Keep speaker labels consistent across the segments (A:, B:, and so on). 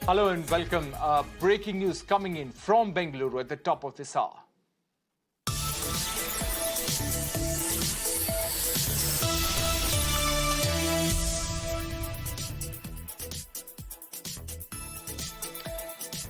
A: Hello and welcome. Breaking news coming in from Bengaluru at the top of this hour.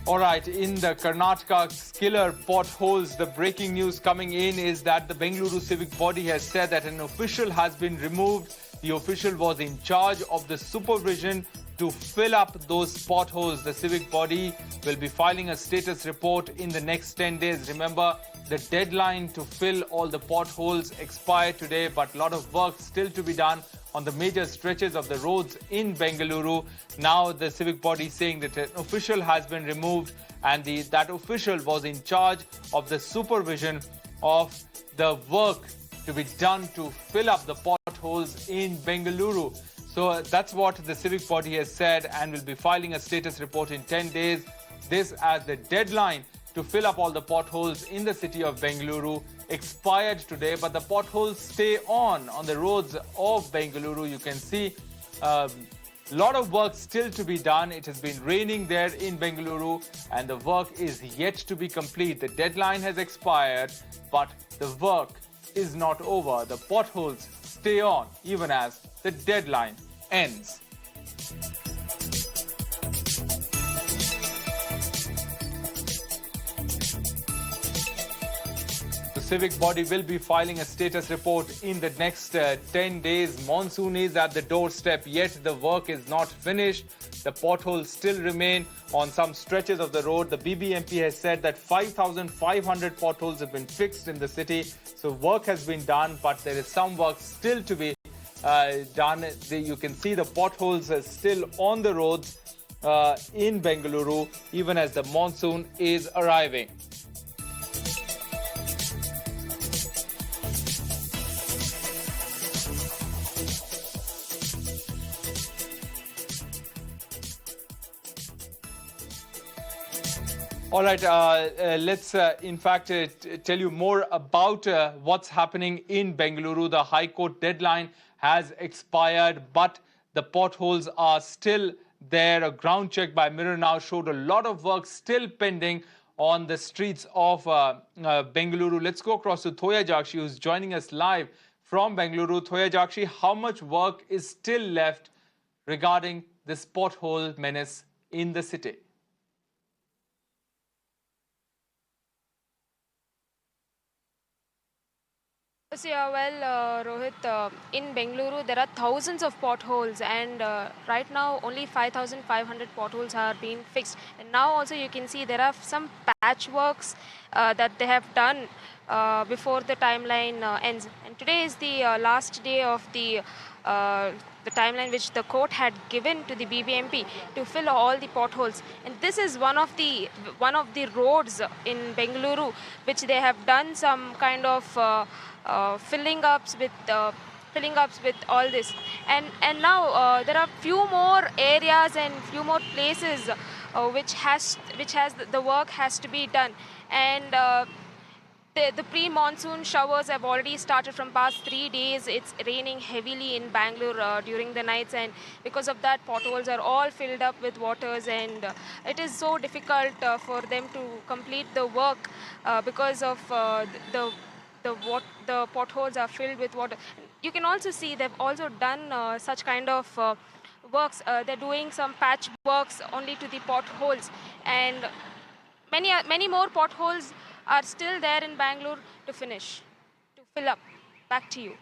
A: All right, in the Karnataka killer potholes, the breaking news coming in is that the Bengaluru Civic body has said that an official has been removed. The official was in charge of the supervision to fill up those potholes. The civic body will be filing a status report in the next 10 days. Remember, the deadline to fill all the potholes expired today, but a lot of work still to be done on the major stretches of the roads in Bengaluru. Now the civic body is saying that an official has been removed and that official was in charge of the supervision of the work to be done to fill up the potholes in Bengaluru. So that's what the civic body has said and will be filing a status report in 10 days. This as the deadline to fill up all the potholes in the city of Bengaluru expired today, but the potholes stay on the roads of Bengaluru. You can see a lot of work still to be done. It has been raining there in Bengaluru and the work is yet to be complete. The deadline has expired, but the work is not over. The potholes stay on even as the deadline ends. The civic body will be filing a status report in the next 10 days. Monsoon is at the doorstep, yet the work is not finished. The potholes still remain on some stretches of the road. The BBMC has said that 5,500 potholes have been fixed in the city. So work has been done, but there is some work still to be done. You can see the potholes are still on the roads in Bengaluru, even as the monsoon is arriving. All right, let's in fact tell you more about what's happening in Bengaluru. The High Court deadline has expired, but the potholes are still there. A ground check by Mirror Now showed a lot of work still pending on the streets of Bengaluru. Let's go across to Thoya Jakshi, who's joining us live from Bengaluru. Thoya Jakshi, how much work is still left regarding this pothole menace in the city?
B: Yeah, well, Rohit, in Bengaluru there are thousands of potholes, and right now only 5,500 potholes are being fixed. And now also you can see there are some patchworks that they have done before the timeline ends. And today is the last day of the timeline which the court had given to the BBMP to fill all the potholes. And this is one of the roads in Bengaluru which they have done some kind of filling ups with all this, and now there are few more areas and few more places which has the work has to be done, and the pre-monsoon showers have already started from past 3 days. It's raining heavily in Bangalore during the nights, and because of that, potholes are all filled up with waters, and it is so difficult for them to complete the work because of the potholes are filled with water. You can also see they've also done such kind of works. They're doing some patch works only to the potholes, and many more potholes are still there in Bangalore to finish, to fill up. Back to you.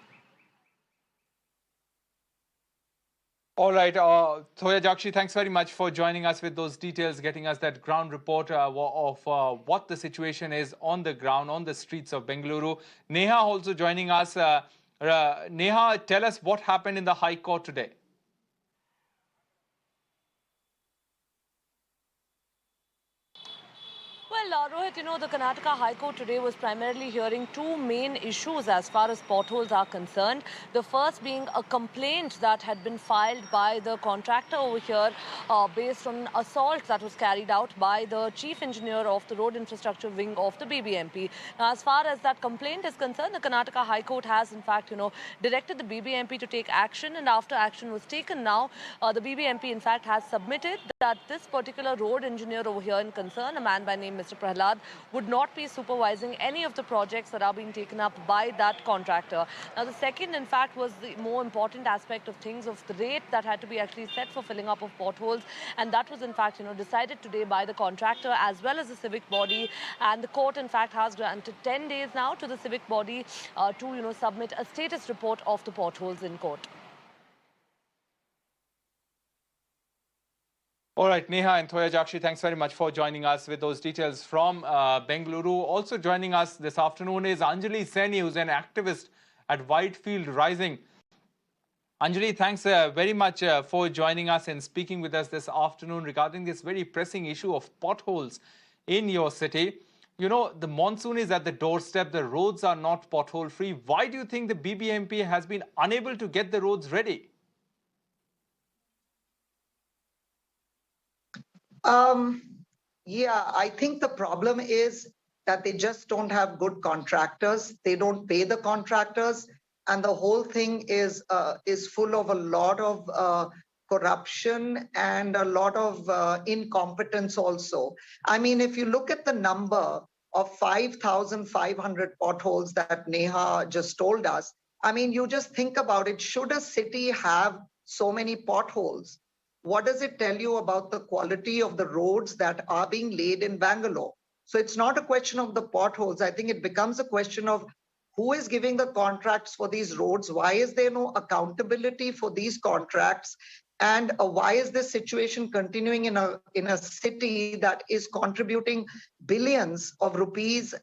A: All right, Thoya Jakshi, thanks very much for joining us with those details, getting us that ground report of what the situation is on the ground, on the streets of Bengaluru. Neha also joining us. Neha, tell us what happened in the High Court today.
C: Well, Rohit, the Karnataka High Court today was primarily hearing two main issues as far as potholes are concerned. The first being a complaint that had been filed by the contractor over here based on assault that was carried out by the chief engineer of the road infrastructure wing of the BBMP. Now, as far as that complaint is concerned, the Karnataka High Court has, in fact, directed the BBMP to take action, and after action was taken now, the BBMP, in fact, has submitted that this particular road engineer over here in concern, a man by name Mr. Prahlad, would not be supervising any of the projects that are being taken up by that contractor. Now, the second, in fact, was the more important aspect of things, of the rate that had to be actually set for filling up of potholes, and that was, in fact, decided today by the contractor as well as the civic body, and the court, in fact, has granted 10 days now to the civic body to, submit a status report of the potholes in court.
A: All right, Neha and Thoya Jakshi, thanks very much for joining us with those details from Bengaluru. Also joining us this afternoon is Anjali Seni, who's an activist at Whitefield Rising. Anjali, thanks very much for joining us and speaking with us this afternoon regarding this very pressing issue of potholes in your city. The monsoon is at the doorstep. The roads are not pothole-free. Why do you think the BBMP has been unable to get the roads ready?
D: Yeah, I think the problem is that they just don't have good contractors. They don't pay the contractors, and the whole thing is full of a lot of corruption and a lot of incompetence also. I mean, if you look at the number of 5,500 potholes that Neha just told us, I mean, you just think about it. Should a city have so many potholes? What does it tell you about the quality of the roads that are being laid in Bangalore? So it's not a question of the potholes. I think it becomes a question of who is giving the contracts for these roads? Why is there no accountability for these contracts? And why is this situation continuing in a city that is contributing billions of rupees,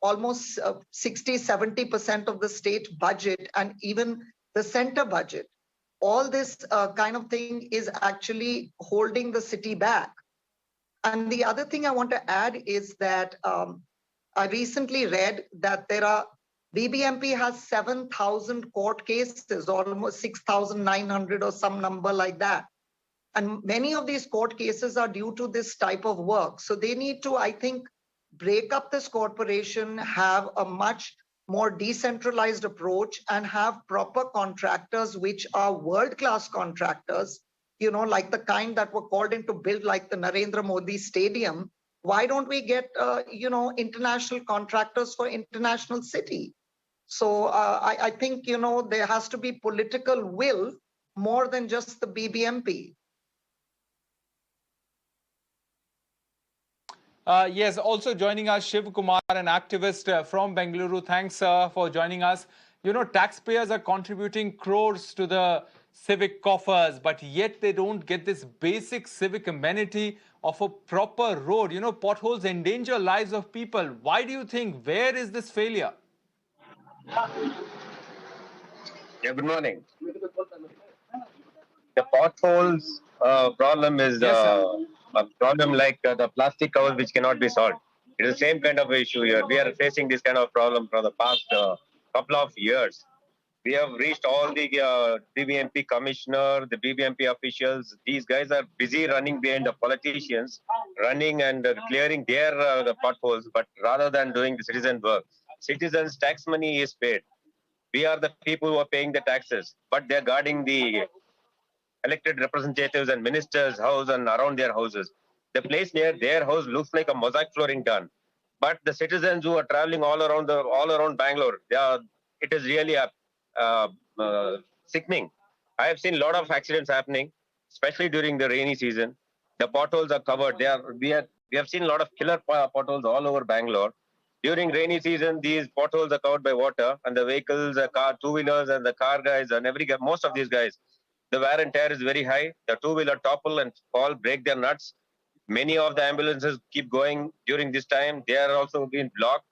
D: almost 60, 70% of the state budget and even the center budget? All this kind of thing is actually holding the city back. And the other thing I want to add is that I recently read that BBMP has 7,000 court cases, almost 6,900 or some number like that. And many of these court cases are due to this type of work. So they need to, I think, break up this corporation, have a much more decentralized approach, and have proper contractors which are world-class contractors, like the kind that were called in to build like the Narendra Modi Stadium. Why don't we get, international contractors for international city? So I think, there has to be political will more than just the BBMP.
A: Yes, also joining us, Shiv Kumar, an activist from Bengaluru. Thanks for joining us. Taxpayers are contributing crores to the civic coffers, but yet they don't get this basic civic amenity of a proper road. Potholes endanger lives of people. Why do you think? Where is this failure?
E: Yeah, good morning. The potholes problem is
A: Yes, sir.
E: a problem like the plastic covers which cannot be solved. It is the same kind of issue here. We are facing this kind of problem for the past couple of years. We have reached all the BBMP commissioner, the BBMP officials. These guys are busy running behind the politicians, running and clearing their the potholes, but rather than doing the citizen work. Citizens' tax money is paid. We are the people who are paying the taxes, but they're guarding the elected representatives and ministers' house and around their houses. The place near their house looks like a mosaic flooring done. But the citizens who are traveling all around Bangalore, it is really sickening. I have seen a lot of accidents happening, especially during the rainy season. The potholes are covered. We have seen a lot of killer potholes all over Bangalore. During rainy season, these potholes are covered by water, and the vehicles, two-wheelers, and the car guys, and most of these guys, the wear and tear is very high. The two-wheeler topple and fall, break their nuts. Many of the ambulances keep going during this time. They are also being blocked.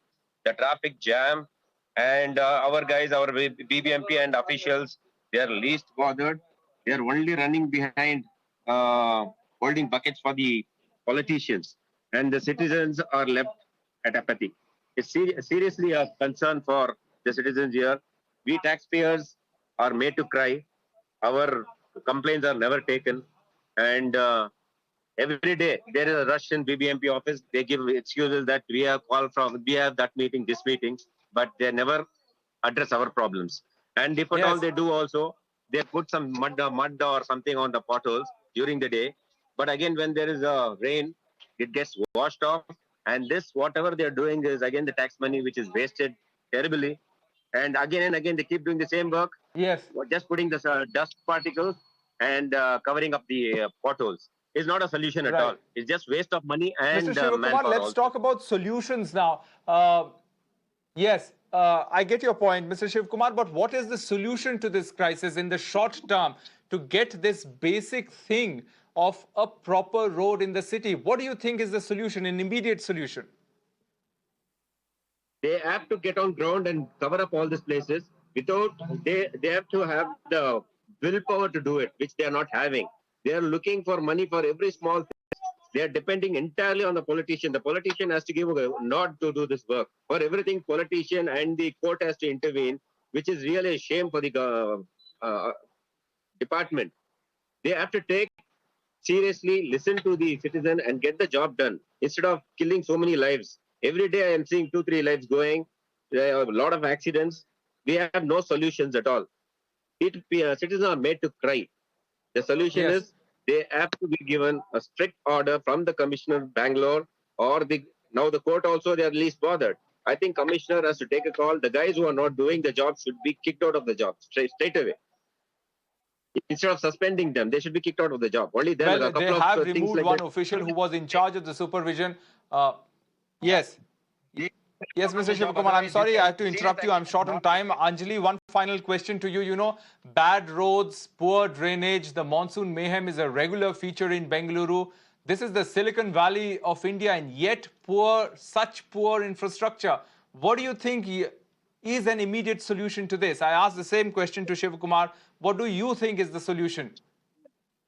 E: The traffic jam, and our guys, our BBMP and officials, they are least bothered. They are only running behind, holding buckets for the politicians. and the citizens are left at apathy. It's seriously a concern for the citizens here. We taxpayers are made to cry. Our complaints are never taken, and every day there is a rush in BBMP office. They give excuses that we have called from, we have that meeting, this meeting, but they never address our problems. And if at all
A: Yes.
E: they do also, they put some mud or something on the potholes during the day. But again, when there is a rain, it gets washed off. And this, whatever they're doing is again the tax money, which is wasted terribly. And again, they keep doing the same work,
A: Yes.
E: just putting the dust particles and covering up the potholes. Is not a solution at all.
A: Right.
E: It's just waste of money
A: Mr.
E: and
A: Shivakumar,
E: manpower
A: let's
E: also.
A: talk about solutions now. Yes, I get your point, Mr. Shivakumar, but what is the solution to this crisis in the short term to get this basic thing of a proper road in the city? What do you think is the solution, an immediate solution?
E: They have to get on ground and cover up all these places without they have to have the willpower to do it, which they are not having. They are looking for money for every small thing. They are depending entirely on the politician. The politician has to give a nod to do this work. For everything, politician and the court has to intervene, which is really a shame for the department. They have to take seriously, listen to the citizen and get the job done instead of killing so many lives. Every day I am seeing 2-3 lives going. There are a lot of accidents. We have no solutions at all. Citizens are made to cry. The solution
A: Yes.
E: is they have to be given a strict order from the Commissioner of Bangalore or now the court also, they are least bothered. I think Commissioner has to take a call. The guys who are not doing the job should be kicked out of the job straight away. Instead of suspending them, they should be kicked out of the job. Only then
A: Well,
E: a
A: they
E: couple of
A: have
E: things
A: removed
E: like
A: one
E: that.
A: official who was in charge of the supervision. Yes. Yes, Mr. Shivakumar, I'm sorry I have to interrupt you. I'm short on time. Anjali, one final question to you. You know, bad roads, poor drainage, the monsoon mayhem is a regular feature in Bengaluru. This is the Silicon Valley of India, and yet such poor infrastructure. What do you think is an immediate solution to this? I asked the same question to Shivakumar. What do you think is the solution?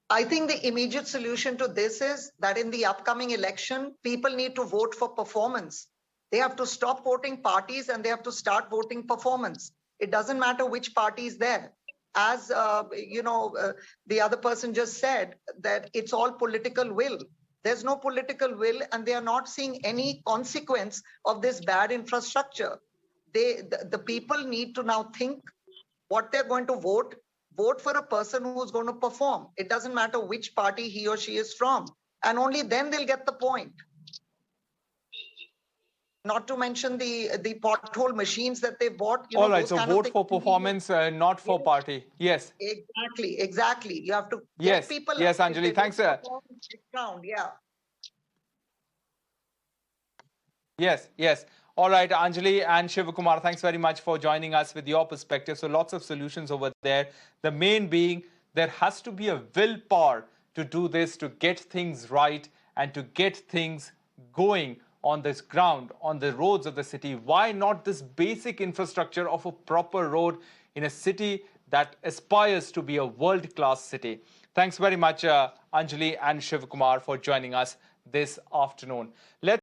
D: I think the immediate solution to this is that in the upcoming election, people need to vote for performance. They have to stop voting parties and they have to start voting performance. It doesn't matter which party is there. As the other person just said, that it's all political will. There's no political will, and they are not seeing any consequence of this bad infrastructure. The people need to now think what they're going to vote for a person who's going to perform. It doesn't matter which party he or she is from. And only then they'll get the point. Not to mention the pothole machines that they bought.
A: All right, so vote for performance, not for party. Yes.
D: Exactly. You have to
A: yes.
D: get people.
A: Yes, Anjali, thanks.
D: Yeah.
A: Yes. All right, Anjali and Shivakumar, thanks very much for joining us with your perspective. So lots of solutions over there. The main being there has to be a willpower to do this, to get things right and to get things going on this ground, on the roads of the city. Why not this basic infrastructure of a proper road in a city that aspires to be a world-class city? Thanks very much, Anjali and Shivakumar, for joining us this afternoon. Let's